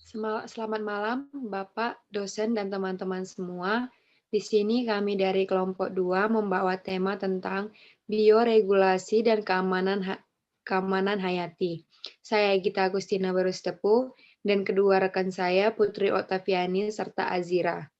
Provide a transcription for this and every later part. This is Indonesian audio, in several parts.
Selamat malam, Bapak, dosen, dan teman-teman semua. Di sini kami dari kelompok 2 membawa tema tentang bioregulasi dan keamanan hayati. Saya Gita Agustina Barustepu dan kedua rekan saya Putri Oktaviani serta Azira.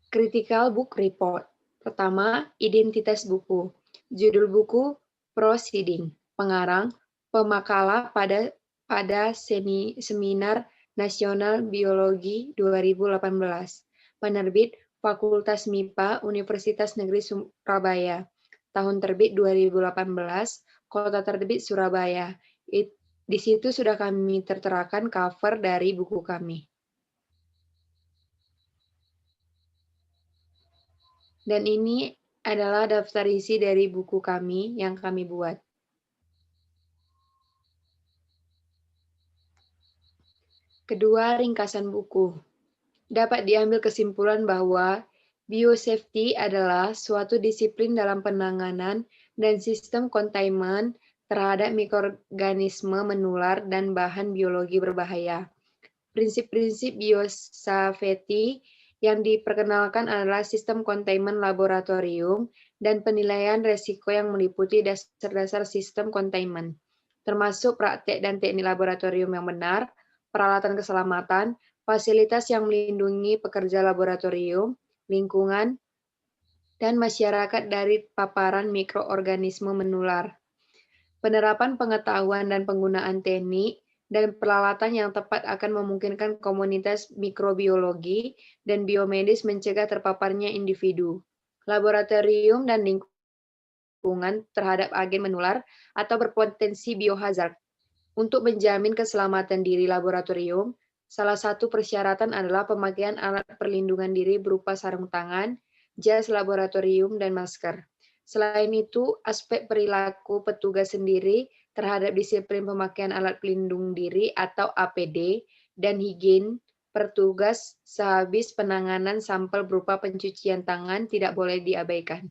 Critical Book Report. Pertama, identitas buku. Judul buku Proceeding. Pengarang, pemakalah pada Seminar Nasional Biologi 2018. Penerbit Fakultas MIPA Universitas Negeri Surabaya. Tahun terbit 2018, kota terbit Surabaya. Di situ sudah kami terterakan cover dari buku kami. Dan ini adalah daftar isi dari buku kami yang kami buat. Kedua, ringkasan buku. Dapat diambil kesimpulan bahwa biosafety adalah suatu disiplin dalam penanganan dan sistem containment terhadap mikroorganisme menular dan bahan biologi berbahaya. Prinsip-prinsip biosafety yang diperkenalkan adalah sistem containment laboratorium dan penilaian resiko yang meliputi dasar-dasar sistem containment, termasuk praktek dan teknik laboratorium yang benar, peralatan keselamatan, fasilitas yang melindungi pekerja laboratorium, lingkungan, dan masyarakat dari paparan mikroorganisme menular. Penerapan pengetahuan dan penggunaan teknik dan peralatan yang tepat akan memungkinkan komunitas mikrobiologi dan biomedis mencegah terpaparnya individu, laboratorium, dan lingkungan terhadap agen menular atau berpotensi biohazard. Untuk menjamin keselamatan diri laboratorium, salah satu persyaratan adalah pemakaian alat perlindungan diri berupa sarung tangan, jas laboratorium, dan masker. Selain itu, aspek perilaku petugas sendiri terhadap disiplin pemakaian alat pelindung diri atau APD dan higien petugas sehabis penanganan sampel berupa pencucian tangan tidak boleh diabaikan.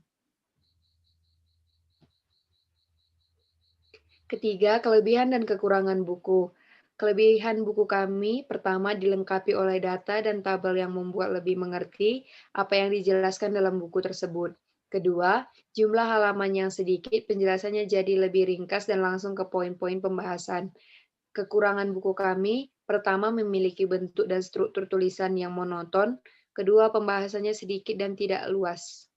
Ketiga, kelebihan dan kekurangan buku. Kelebihan buku kami, pertama, dilengkapi oleh data dan tabel yang membuat lebih mengerti apa yang dijelaskan dalam buku tersebut. Kedua, jumlah halaman yang sedikit, penjelasannya jadi lebih ringkas dan langsung ke poin-poin pembahasan. Kekurangan buku kami, pertama, memiliki bentuk dan struktur tulisan yang monoton. Kedua, pembahasannya sedikit dan tidak luas.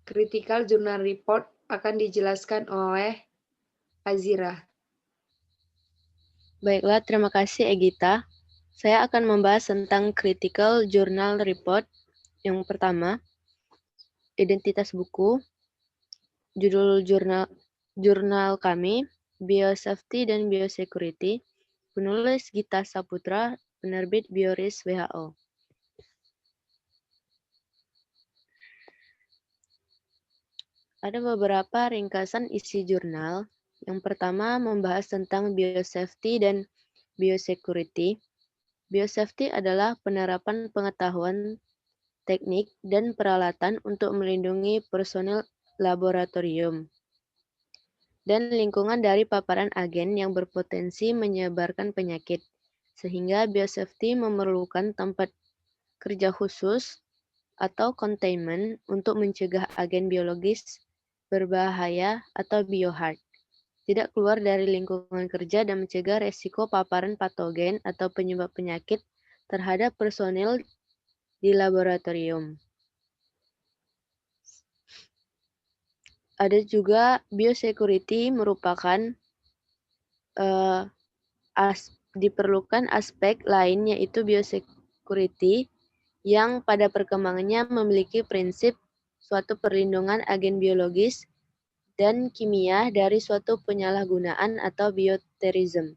Critical Journal Report akan dijelaskan oleh Azira. Baiklah, terima kasih Egita. Saya akan membahas tentang Critical Journal Report. Yang pertama, identitas buku, judul jurnal kami, Biosafety dan Biosecurity, penulis Gita Saputra, penerbit Bioris WHO. Ada beberapa ringkasan isi jurnal. Yang pertama membahas tentang biosafety dan biosecurity. Biosafety adalah penerapan pengetahuan, teknik, dan peralatan untuk melindungi personil laboratorium dan lingkungan dari paparan agen yang berpotensi menyebarkan penyakit, sehingga biosafety memerlukan tempat kerja khusus atau containment untuk mencegah agen biologis berbahaya atau biohazard tidak keluar dari lingkungan kerja dan mencegah resiko paparan patogen atau penyebab penyakit terhadap personil di laboratorium. Ada juga biosecurity merupakan diperlukan aspek lain yaitu biosecurity yang pada perkembangannya memiliki prinsip suatu perlindungan agen biologis dan kimia dari suatu penyalahgunaan atau bioterrorism.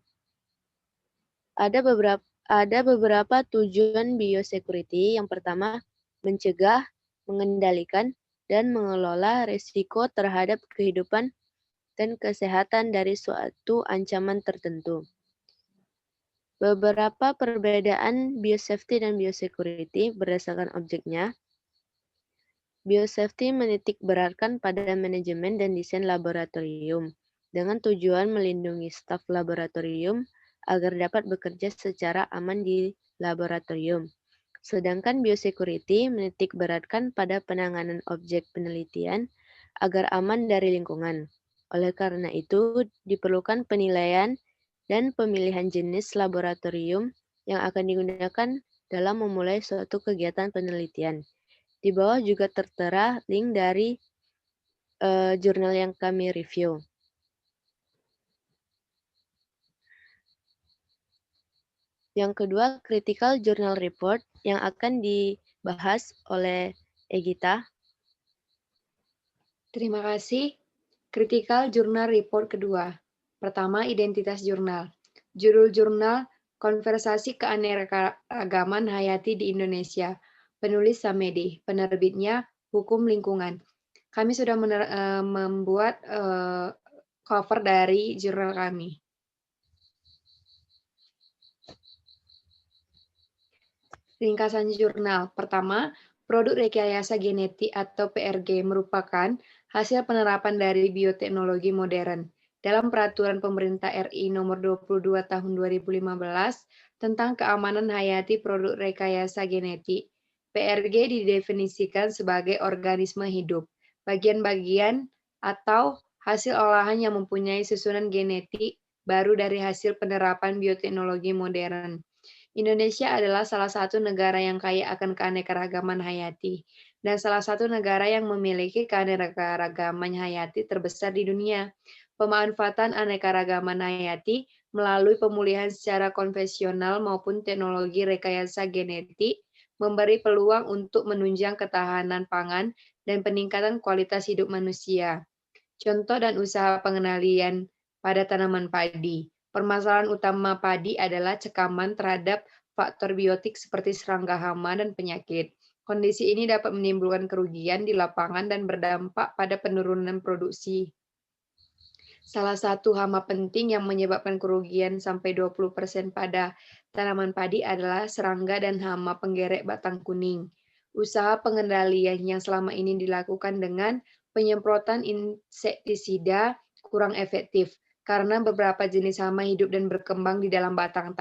Ada beberapa tujuan biosecurity. Yang pertama, mencegah, mengendalikan, dan mengelola risiko terhadap kehidupan dan kesehatan dari suatu ancaman tertentu. Beberapa perbedaan biosafety dan biosecurity berdasarkan objeknya. Biosafety menitik beratkan pada manajemen dan desain laboratorium dengan tujuan melindungi staf laboratorium agar dapat bekerja secara aman di laboratorium. Sedangkan biosecurity menitik beratkan pada penanganan objek penelitian agar aman dari lingkungan. Oleh karena itu, diperlukan penilaian dan pemilihan jenis laboratorium yang akan digunakan dalam memulai suatu kegiatan penelitian. Di bawah juga tertera link dari jurnal yang kami review. Yang kedua, critical journal report yang akan dibahas oleh Egita. Terima kasih. Critical Journal Report kedua. Pertama, identitas jurnal. Judul jurnal, Konversasi Keanekaragaman Hayati di Indonesia. Penulis Samedi, penerbitnya Hukum Lingkungan. Kami sudah membuat cover dari jurnal kami. Ringkasan jurnal. Pertama, produk rekayasa genetik atau PRG merupakan hasil penerapan dari bioteknologi modern. Dalam Peraturan Pemerintah RI Nomor 22 Tahun 2015 tentang keamanan hayati produk rekayasa genetik, PRG didefinisikan sebagai organisme hidup, bagian-bagian atau hasil olahan yang mempunyai susunan genetik baru dari hasil penerapan bioteknologi modern. Indonesia adalah salah satu negara yang kaya akan keanekaragaman hayati, dan salah satu negara yang memiliki keanekaragaman hayati terbesar di dunia. Pemanfaatan anekaragaman hayati melalui pemulihan secara konvensional maupun teknologi rekayasa genetik memberi peluang untuk menunjang ketahanan pangan dan peningkatan kualitas hidup manusia. Contoh dan usaha pengendalian pada tanaman padi. Permasalahan utama padi adalah cekaman terhadap faktor biotik seperti serangga hama dan penyakit. Kondisi ini dapat menimbulkan kerugian di lapangan dan berdampak pada penurunan produksi. Salah satu hama penting yang menyebabkan kerugian sampai 20% pada tanaman padi adalah serangga dan hama penggerek batang kuning. Usaha pengendalian yang selama ini dilakukan dengan penyemprotan insektisida kurang efektif karena beberapa jenis hama hidup dan berkembang di dalam batang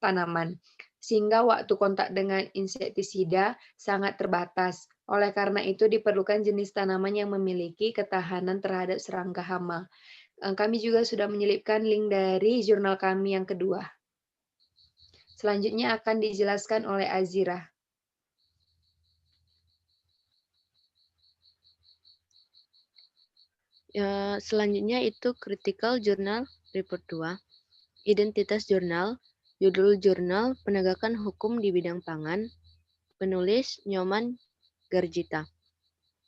tanaman, sehingga waktu kontak dengan insektisida sangat terbatas. Oleh karena itu diperlukan jenis tanaman yang memiliki ketahanan terhadap serangga hama. Kami juga sudah menyelipkan link dari jurnal kami yang kedua. Selanjutnya akan dijelaskan oleh Azira. Selanjutnya itu Critical Journal Report 2. Identitas jurnal, judul jurnal penegakan hukum di bidang pangan, penulis Nyoman Garjita,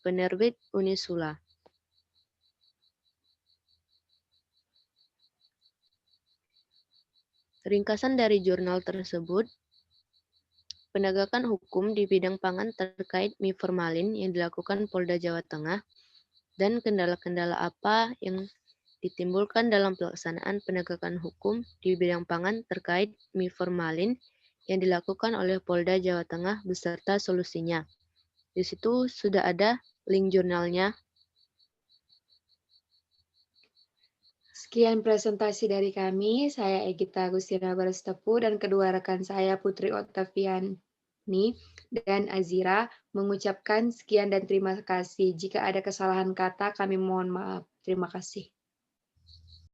penerbit Unisula. Ringkasan dari jurnal tersebut, penegakan hukum di bidang pangan terkait mie formalin yang dilakukan Polda Jawa Tengah dan kendala-kendala apa yang ditimbulkan dalam pelaksanaan penegakan hukum di bidang pangan terkait mie formalin yang dilakukan oleh Polda Jawa Tengah beserta solusinya. Di situ sudah ada link jurnalnya. Sekian presentasi dari kami. Saya Egita Agustina Barastepu dan kedua rekan saya Putri Oktaviani dan Azira mengucapkan sekian dan terima kasih. Jika ada kesalahan kata, kami mohon maaf. Terima kasih.